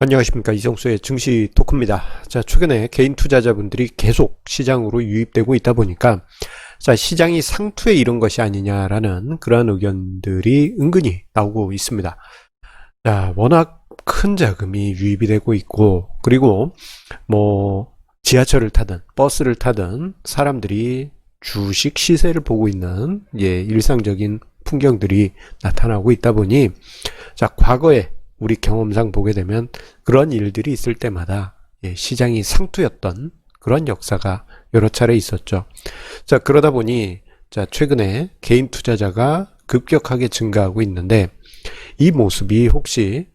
안녕하십니까, 이정수의 증시 토크입니다. 자, 최근에 개인 투자자분들이 계속 시장으로 유입되고 있다 보니까 자, 시장이 상투에 이른 것이 아니냐라는 그러한 의견들이 은근히 나오고 있습니다. 자, 워낙 큰 자금이 유입이 되고 있고, 그리고 지하철을 타든 버스를 타든 사람들이 주식 시세를 보고 있는 일상적인 풍경들이 나타나고 있다 보니, 자, 과거에 우리 경험상 보게 되면 그런 일들이 있을 때마다 시장이 상투였던 그런 역사가 여러 차례 있었죠. 자, 그러다 보니 자, 최근에 개인 투자자가 급격하게 증가하고 있는데, 이 모습이 혹시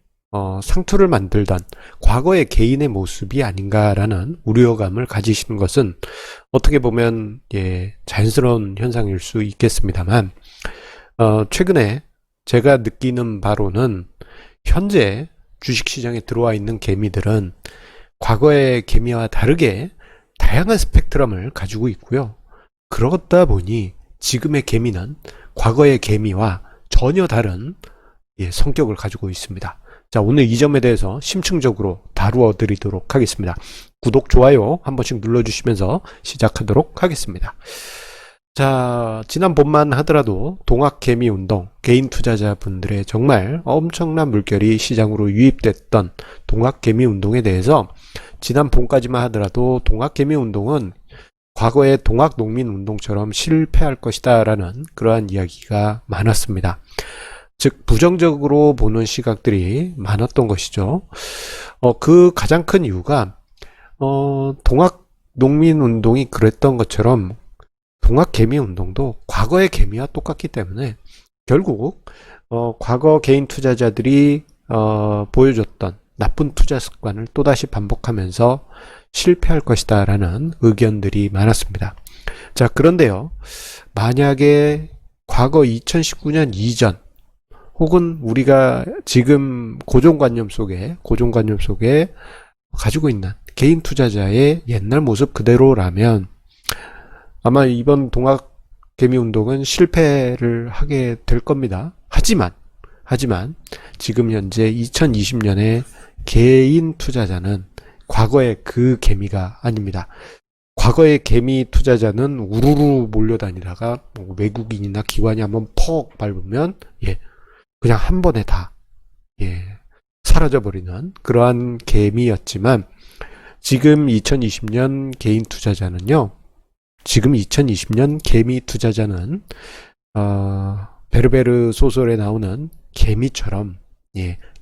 상투를 만들던 과거의 개인의 모습이 아닌가라는 우려감을 가지시는 것은 어떻게 보면 자연스러운 현상일 수 있겠습니다만, 최근에 제가 느끼는 바로는 현재 주식시장에 들어와 있는 개미들은 과거의 개미와 다르게 다양한 스펙트럼을 가지고 있고요. 그러다 보니 지금의 개미는 과거의 개미와 전혀 다른 성격을 가지고 있습니다. 자, 오늘 이 점에 대해서 심층적으로 다루어 드리도록 하겠습니다. 구독, 좋아요 한 번씩 눌러주시면서 시작하도록 하겠습니다. 자, 지난 봄만 하더라도 동학개미 운동, 개인 투자자분들의 정말 엄청난 물결이 시장으로 유입됐던 동학개미 운동에 대해서 지난 봄까지만 하더라도 동학개미 운동은 과거의 동학농민운동처럼 실패할 것이다 라는 그러한 이야기가 많았습니다. 즉, 부정적으로 보는 시각들이 많았던 것이죠. 그 가장 큰 이유가 동학농민운동이 그랬던 것처럼 동학개미운동도 과거의 개미와 똑같기 때문에 결국 과거 개인 투자자들이 보여줬던 나쁜 투자 습관을 또다시 반복하면서 실패할 것이다 라는 의견들이 많았습니다. 자, 그런데요, 만약에 과거 2019년 이전 혹은 우리가 지금 고정관념 속에 가지고 있는 개인 투자자의 옛날 모습 그대로라면 아마 이번 동학개미 운동은 실패를 하게 될 겁니다. 하지만 지금 현재 2020년에 개인 투자자는 과거의 그 개미가 아닙니다. 과거의 개미 투자자는 우르르 몰려다니다가 외국인이나 기관이 한번 퍽 밟으면 그냥 한 번에 다 사라져버리는 그러한 개미였지만, 지금 2020년 개인 투자자는요, 지금 2020년 개미 투자자는 베르베르 소설에 나오는 개미처럼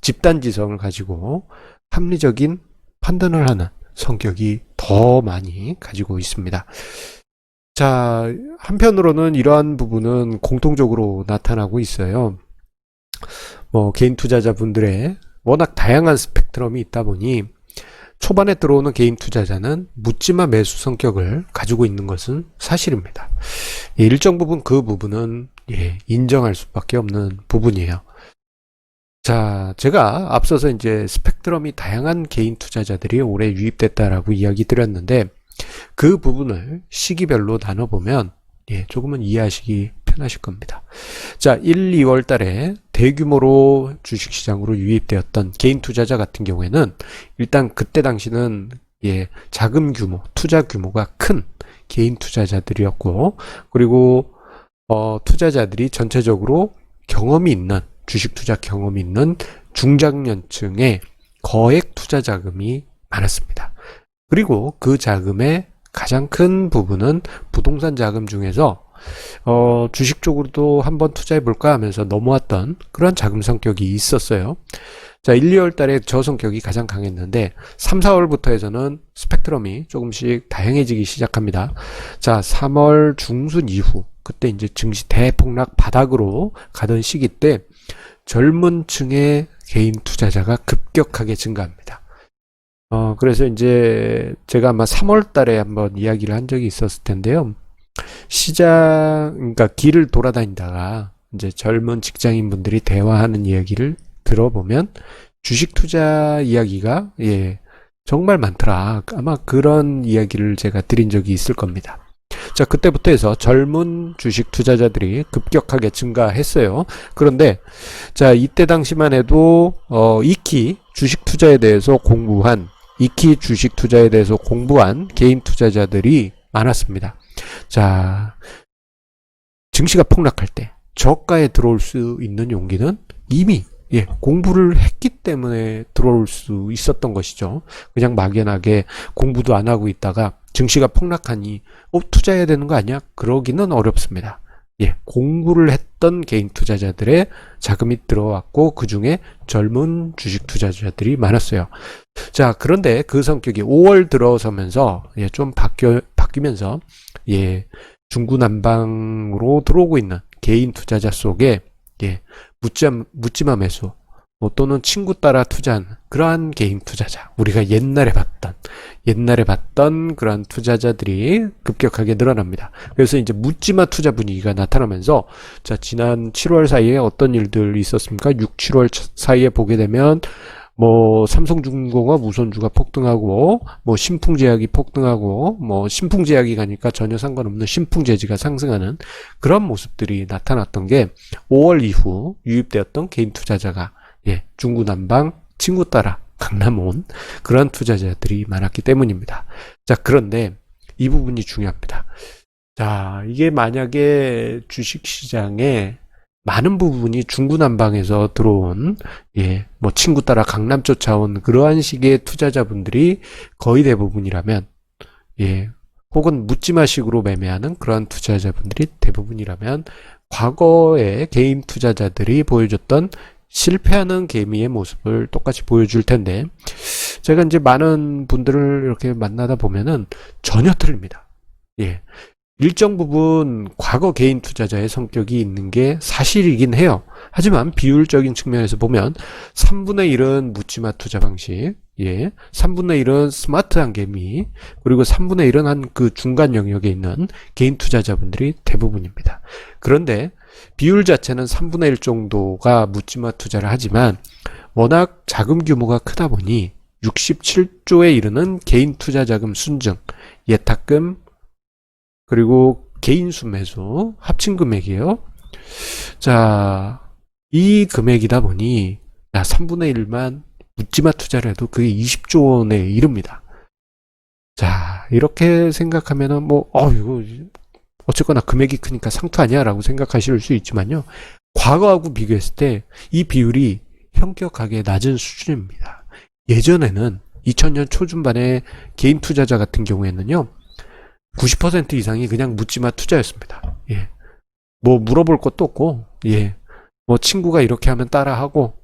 집단지성을 가지고 합리적인 판단을 하는 성격이 더 많이 가지고 있습니다. 자, 한편으로는 이러한 부분은 공통적으로 나타나고 있어요. 개인 투자자분들의 워낙 다양한 스펙트럼이 있다 보니 초반에 들어오는 개인 투자자는 묻지마 매수 성격을 가지고 있는 것은 사실입니다. 일정 부분 그 부분은 인정할 수밖에 없는 부분이에요. 자, 제가 앞서서 이제 스펙트럼이 다양한 개인 투자자들이 올해 유입됐다라고 이야기 드렸는데, 그 부분을 시기별로 나눠보면 조금은 이해하시기 편하실 겁니다. 자, 1, 2월 달에 대규모로 주식시장으로 유입되었던 개인 투자자 같은 경우에는 일단 그때 당시는 자금 규모, 투자 규모가 큰 개인 투자자들이었고, 그리고 투자자들이 전체적으로 경험이 있는, 주식 투자 경험이 있는 중장년층의 거액 투자 자금이 많았습니다. 그리고 그 자금의 가장 큰 부분은 부동산 자금 중에서 주식 쪽으로도 한번 투자해 볼까 하면서 넘어왔던 그런 자금 성격이 있었어요. 자, 1, 2월 달에 저 성격이 가장 강했는데 3, 4월부터 해서는 스펙트럼이 조금씩 다양해지기 시작합니다. 자, 3월 중순 이후, 그때 이제 증시 대폭락 바닥으로 가던 시기 때 젊은 층의 개인 투자자가 급격하게 증가합니다. 그래서 이제 제가 아마 3월 달에 한번 이야기를 한 적이 있었을 텐데요. 그러니까 길을 돌아다니다가 이제 젊은 직장인분들이 대화하는 이야기를 들어보면 주식 투자 이야기가 정말 많더라. 아마 그런 이야기를 제가 드린 적이 있을 겁니다. 자, 그때부터 해서 젊은 주식 투자자들이 급격하게 증가했어요. 그런데 자, 이때 당시만 해도 익히 주식 투자에 대해서 공부한 개인 투자자들이 많았습니다. 자, 증시가 폭락할 때 저가에 들어올 수 있는 용기는 이미 공부를 했기 때문에 들어올 수 있었던 것이죠. 그냥 막연하게 공부도 안 하고 있다가 증시가 폭락하니 투자해야 되는 거 아니야? 그러기는 어렵습니다. 공부를 했던 개인 투자자들의 자금이 들어왔고 그 중에 젊은 주식 투자자들이 많았어요. 자, 그런데 그 성격이 5월 들어서면서 좀 바뀌면서 중구난방으로 들어오고 있는 개인 투자자 속에 묻지마 매수 또는 친구 따라 투자한 그러한 개인 투자자, 우리가 옛날에 봤던 그러한 투자자들이 급격하게 늘어납니다. 그래서 이제 묻지마 투자 분위기가 나타나면서 자, 지난 7월 사이에 어떤 일들이 있었습니까? 6, 7월 사이에 보게 되면 삼성중공업 우선주가 폭등하고 신풍제약이 폭등하고 신풍제약이 가니까 전혀 상관없는 신풍제지가 상승하는 그런 모습들이 나타났던 게 5월 이후 유입되었던 개인 투자자가 중구난방 친구 따라 강남 온 그런 투자자들이 많았기 때문입니다. 자, 그런데 이 부분이 중요합니다. 자, 이게 만약에 주식시장에 많은 부분이 중구난방에서 들어온 친구 따라 강남 쫓아온 그러한 식의 투자자분들이 거의 대부분이라면 혹은 묻지마식으로 매매하는 그러한 투자자분들이 대부분이라면 과거의 개인 투자자들이 보여줬던 실패하는 개미의 모습을 똑같이 보여줄 텐데, 제가 이제 많은 분들을 이렇게 만나다 보면은 전혀 틀립니다. 일정 부분 과거 개인 투자자의 성격이 있는 게 사실이긴 해요. 하지만 비율적인 측면에서 보면 3분의 1은 묻지마 투자 방식, 3분의 1은 스마트한 개미, 그리고 3분의 1은 한 그 중간 영역에 있는 개인 투자자분들이 대부분입니다. 그런데 비율 자체는 3분의 1 정도가 묻지마 투자를 하지만 워낙 자금 규모가 크다 보니 67조에 이르는 개인 투자 자금 순증, 예탁금, 그리고 개인 순매수 합친 금액이에요. 자, 이 금액이다 보니 3분의 1만 묻지마 투자를 해도 그게 20조 원에 이릅니다. 자, 이렇게 생각하면은 이거 어쨌거나 금액이 크니까 상투 아니야 라고 생각하실 수 있지만요, 과거하고 비교했을 때 이 비율이 현격하게 낮은 수준입니다. 예전에는 2000년 초중반에 개인 투자자 같은 경우에는요 90% 이상이 그냥 묻지마 투자였습니다. 물어볼 것도 없고, 친구가 이렇게 하면 따라하고,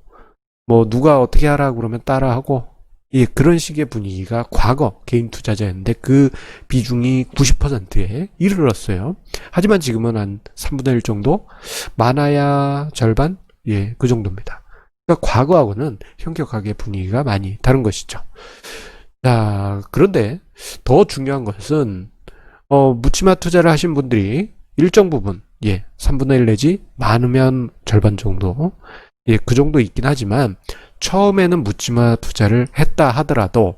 누가 어떻게 하라 그러면 따라하고, 그런 식의 분위기가 과거 개인 투자자였는데 그 비중이 90%에 이르렀어요. 하지만 지금은 한 3분의 1 정도? 많아야 절반? 그 정도입니다. 그러니까 과거하고는 현격하게 분위기가 많이 다른 것이죠. 자, 그런데 더 중요한 것은 묻지마 투자를 하신 분들이 일정 부분, 3분의 1 내지 많으면 절반 정도, 그 정도 있긴 하지만 처음에는 묻지마 투자를 했다 하더라도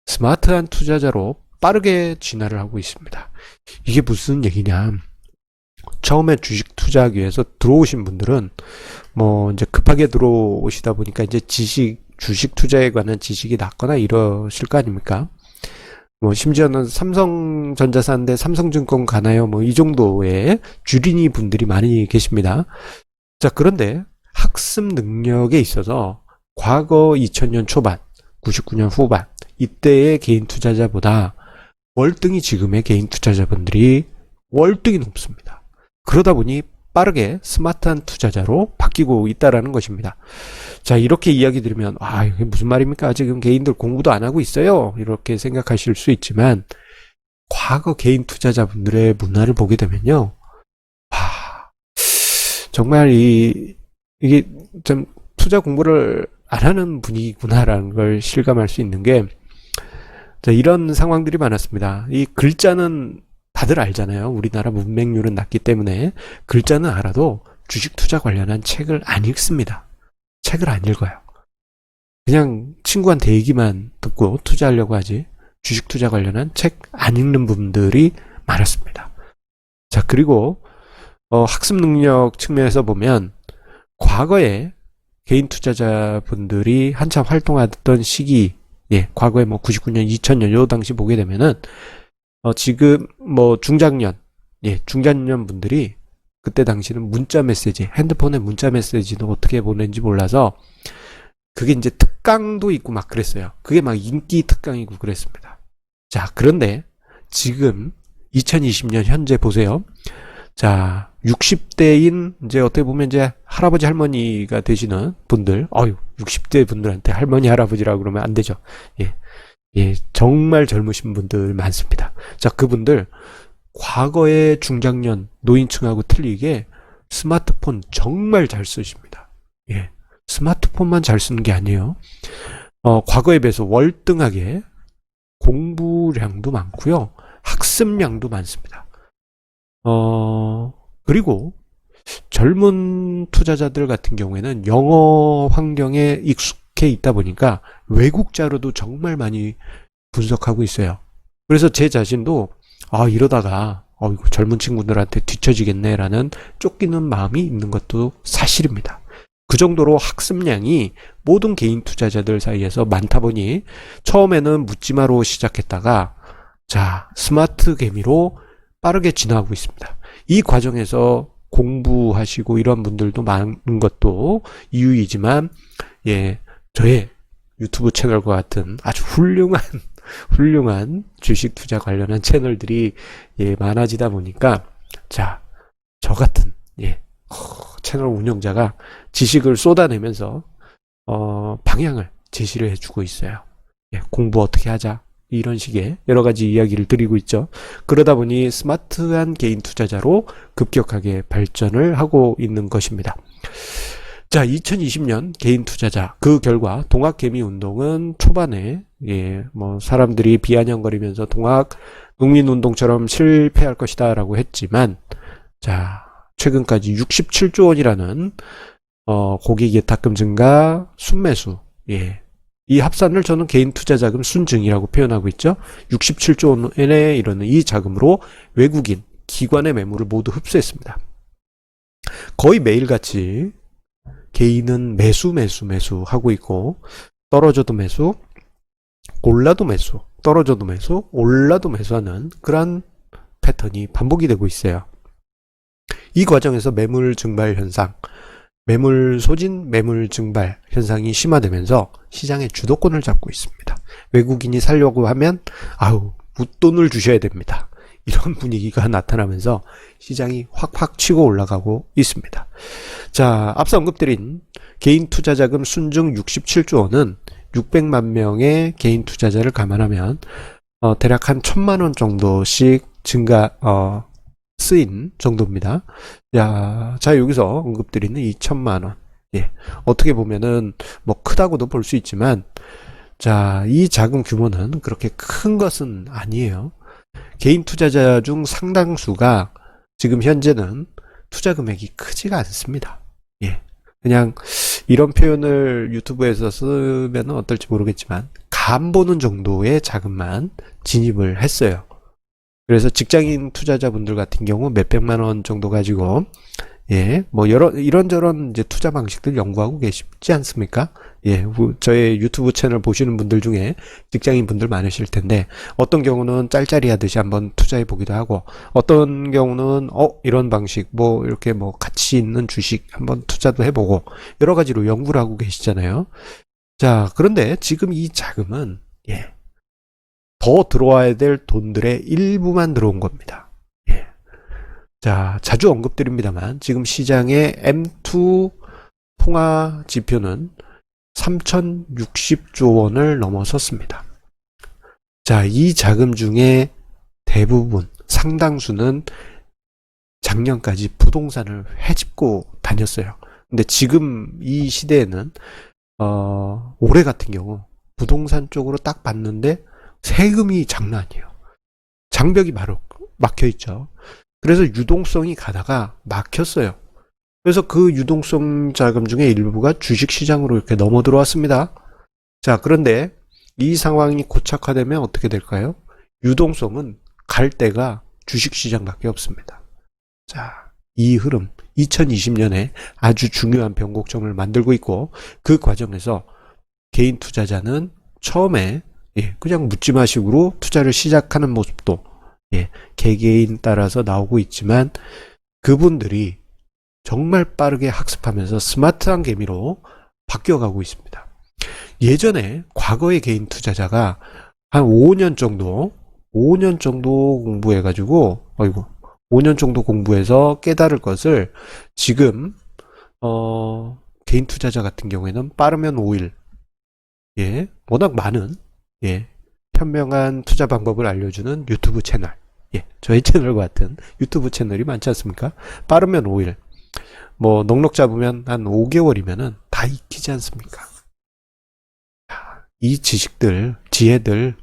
스마트한 투자자로 빠르게 진화를 하고 있습니다. 이게 무슨 얘기냐? 처음에 주식 투자하기 위해서 들어오신 분들은 이제 급하게 들어오시다 보니까 이제 주식 투자에 관한 지식이 낮거나 이러실 거 아닙니까? 심지어는 삼성전자 사는데 삼성증권 가나요? 이 정도의 주린이 분들이 많이 계십니다. 자, 그런데 학습 능력에 있어서 과거 2000년 초반, 99년 후반 이때의 개인 투자자보다 월등히 지금의 개인 투자자분들이 월등히 높습니다. 그러다 보니 빠르게 스마트한 투자자로 바뀌고 있다라는 것입니다. 자, 이렇게 이야기 드리면 이게 무슨 말입니까? 지금 개인들 공부도 안 하고 있어요. 이렇게 생각하실 수 있지만 과거 개인 투자자분들의 문화를 보게 되면요, 정말 이게 좀 투자 공부를 안 하는 분위기구나라는 걸 실감할 수 있는 게, 자, 이런 상황들이 많았습니다. 이 글자는 다들 알잖아요. 우리나라 문맹률은 낮기 때문에 글자는 알아도 주식 투자 관련한 책을 안 읽습니다. 책을 안 읽어요. 그냥 친구한테 얘기만 듣고 투자하려고 하지 주식 투자 관련한 책 안 읽는 분들이 많았습니다. 자, 그리고 학습 능력 측면에서 보면 과거에 개인 투자자분들이 한참 활동하던 시기, 과거에 뭐 99년, 2000년 요 당시 보게 되면은 지금 뭐 중장년 분들이 그때 당시는 문자 메시지, 핸드폰에 문자 메시지는 어떻게 보낸지 몰라서 그게 이제 특강도 있고 막 그랬어요. 그게 막 인기 특강이고 그랬습니다. 자, 그런데 지금 2020년 현재 보세요. 자, 60대인 이제 어떻게 보면 이제 할아버지 할머니가 되시는 분들, 60대 분들한테 할머니 할아버지라고 그러면 안 되죠. 정말 젊으신 분들 많습니다. 자, 그분들 과거의 중장년 노인층하고 틀리게 스마트폰 정말 잘 쓰십니다. 스마트폰만 잘 쓰는 게 아니에요. 과거에 비해서 월등하게 공부량도 많고요. 학습량도 많습니다. 그리고 젊은 투자자들 같은 경우에는 영어 환경에 익숙해 있다 보니까 외국 자료도 정말 많이 분석하고 있어요. 그래서 제 자신도 이러다가 젊은 친구들한테 뒤처지겠네 라는 쫓기는 마음이 있는 것도 사실입니다. 그 정도로 학습량이 모든 개인 투자자들 사이에서 많다 보니 처음에는 묻지마로 시작했다가 자, 스마트 개미로 빠르게 진화하고 있습니다. 이 과정에서 공부하시고 이런 분들도 많은 것도 이유이지만 저의 유튜브 채널과 같은 아주 훌륭한 주식 투자 관련한 채널들이 많아지다 보니까 자, 저 같은 채널 운영자가 지식을 쏟아내면서 방향을 제시를 해주고 있어요. 공부 어떻게 하자 이런 식의 여러 가지 이야기를 드리고 있죠. 그러다 보니 스마트한 개인 투자자로 급격하게 발전을 하고 있는 것입니다. 자, 2020년 개인 투자자, 그 결과 동학개미 운동은 초반에 뭐 사람들이 비아냥거리면서 동학 농민운동처럼 실패할 것이다 라고 했지만 자, 최근까지 67조 원이라는 고객 예탁금 증가, 순매수, 이 합산을 저는 개인 투자 자금 순증이라고 표현하고 있죠. 67조 원에 이르는 이 자금으로 외국인, 기관의 매물을 모두 흡수했습니다. 거의 매일같이 개인은 매수 하고 있고 떨어져도 매수, 올라도 매수, 떨어져도 매수, 올라도 매수하는 그런 패턴이 반복이 되고 있어요. 이 과정에서 매물 증발 현상, 매물 소진, 매물 증발 현상이 심화되면서 시장의 주도권을 잡고 있습니다. 외국인이 살려고 하면 웃돈을 주셔야 됩니다. 이런 분위기가 나타나면서 시장이 확 치고 올라가고 있습니다. 자, 앞서 언급드린 개인 투자자금 순증 67조 원은 600만 명의 개인 투자자를 감안하면 대략 한 1000만 원 정도씩 증가 쓰인 정도입니다. 자, 여기서 언급드리는 2천만 원. 어떻게 보면은 뭐 크다고도 볼 수 있지만 자, 이 자금 규모는 그렇게 큰 것은 아니에요. 개인 투자자 중 상당수가 지금 현재는 투자 금액이 크지가 않습니다. 그냥 이런 표현을 유튜브에서 쓰면 어떨지 모르겠지만 간 보는 정도의 자금만 진입을 했어요. 그래서 직장인 투자자분들 같은 경우 몇백만 원 정도 가지고 뭐 이런저런 이제 투자 방식들 연구하고 계시지 않습니까? 저의 유튜브 채널 보시는 분들 중에 직장인 분들 많으실 텐데 어떤 경우는 짤짤이 하듯이 한번 투자해 보기도 하고 어떤 경우는 이런 방식 뭐 이렇게 뭐 가치 있는 주식 한번 투자도 해보고 여러 가지로 연구를 하고 계시잖아요. 자, 그런데 지금 이 자금은 더 들어와야 될 돈들의 일부만 들어온 겁니다. 자, 자주 언급드립니다만 지금 시장의 M2 통화 지표는 3060조 원을 넘어섰습니다. 자, 이 자금 중에 대부분, 상당수는 작년까지 부동산을 헤집고 다녔어요. 근데 지금 이 시대에는 올해 같은 경우 부동산 쪽으로 딱 봤는데 세금이 장난 아니에요. 장벽이 바로 막혀 있죠. 그래서 유동성이 가다가 막혔어요. 그래서 그 유동성 자금 중에 일부가 주식시장으로 이렇게 넘어 들어왔습니다. 자, 그런데 이 상황이 고착화되면 어떻게 될까요? 유동성은 갈 데가 주식시장밖에 없습니다. 자, 이 흐름 2020년에 아주 중요한 변곡점을 만들고 있고, 그 과정에서 개인 투자자는 처음에 그냥 묻지마식으로 투자를 시작하는 모습도 개개인 따라서 나오고 있지만, 그분들이 정말 빠르게 학습하면서 스마트한 개미로 바뀌어가고 있습니다. 예전에 과거의 개인 투자자가 한 5년 정도 공부해가지고, 5년 정도 공부해서 깨달을 것을 지금, 개인 투자자 같은 경우에는 빠르면 5일, 워낙 많은, 현명한 투자 방법을 알려주는 유튜브 채널, 저희 채널과 같은 유튜브 채널이 많지 않습니까? 빠르면 5일, 뭐, 넉넉 잡으면 한 5개월이면은 다 익히지 않습니까? 이 지식들, 지혜들,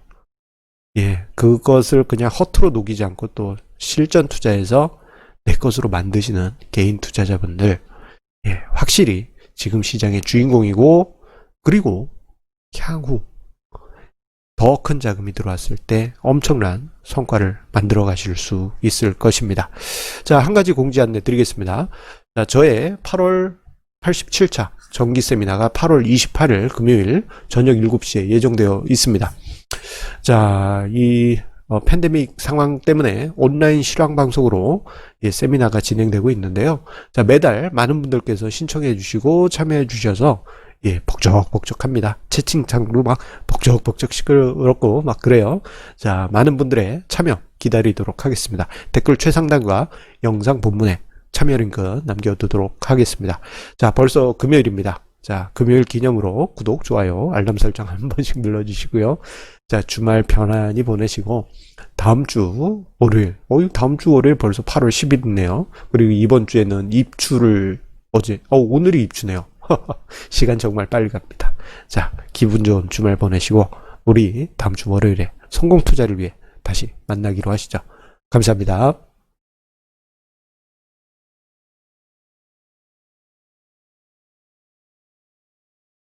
그것을 그냥 허투루 녹이지 않고 또 실전 투자에서 내 것으로 만드시는 개인 투자자분들, 확실히 지금 시장의 주인공이고, 그리고 향후 더 큰 자금이 들어왔을 때 엄청난 성과를 만들어 가실 수 있을 것입니다. 자, 한 가지 공지 안내 드리겠습니다. 자, 저의 8월 87차 정기 세미나가 8월 28일 금요일 저녁 7시에 예정되어 있습니다. 자, 이 팬데믹 상황 때문에 온라인 실황 방송으로 세미나가 진행되고 있는데요. 자, 매달 많은 분들께서 신청해 주시고 참여해 주셔서 벅적벅적합니다. 채팅창도 막 벅적벅적 시끄럽고 막 그래요. 자, 많은 분들의 참여 기다리도록 하겠습니다. 댓글 최상단과 영상 본문에 참여 링크 남겨두도록 하겠습니다. 자, 벌써 금요일입니다. 자, 금요일 기념으로 구독, 좋아요, 알람 설정 한 번씩 눌러주시고요. 자, 주말 편안히 보내시고, 다음 주 월요일, 다음 주 월요일 벌써 8월 10일이네요. 그리고 이번 주에는 입추를 오늘이 입추네요. 시간 정말 빨리 갑니다. 자, 기분 좋은 주말 보내시고, 우리 다음 주 월요일에 성공 투자를 위해 다시 만나기로 하시죠. 감사합니다.